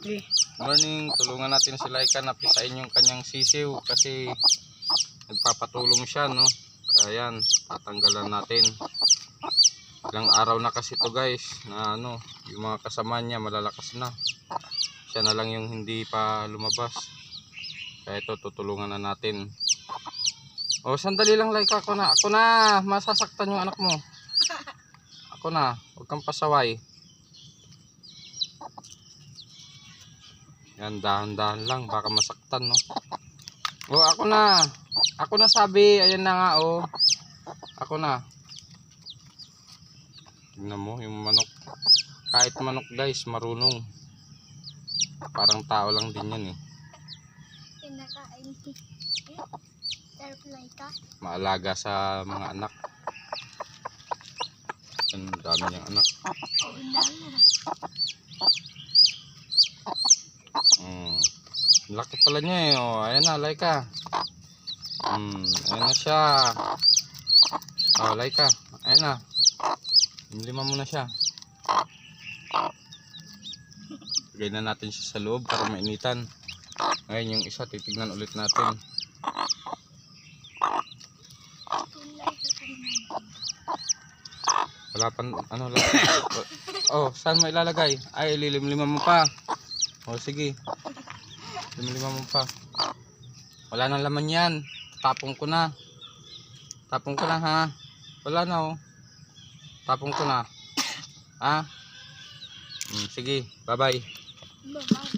Okay. Morning, tulungan natin si Laika na pisain yung kanyang sisiw kasi nagpapatulong siya, no? Ayan, tatanggalan natin. Ilang araw na kasi to guys na yung mga kasama niya malalakas na. Siya na lang yung hindi pa lumabas. Kaya ito, tutulungan na natin. Oh, sandali lang Laika, ako na, masasaktan yung anak mo. Ako na, huwag kang pasaway. Yan, dahan-dahan lang, baka masaktan, no? Oh, ako na sabi, ayan na nga, oh. Ako na. Tignan mo, yung manok. Kahit manok guys, marunong. Parang tao lang din yan, eh. Kinakain si Laika. Maalaga sa mga anak. Ang dami niyang anak. Laki pala niya, eh. Oh, ayan na, Laika. Ayan na siya. Oh, Laika, ayan na. Lima mo na siya. Lagay na natin siya sa loob para mainitan. Ngayon yung isa, titignan ulit natin. Wala pa, oh, saan mo ilalagay? Ay, lilim-lima mo pa. Oh, sige. Lilim-lima mo pa. Wala nang laman yan. Tapong ko na. Tapong ko na, ha? Wala na, oh. Tapong ko na. Ha? Sige, bye-bye. Bye-bye.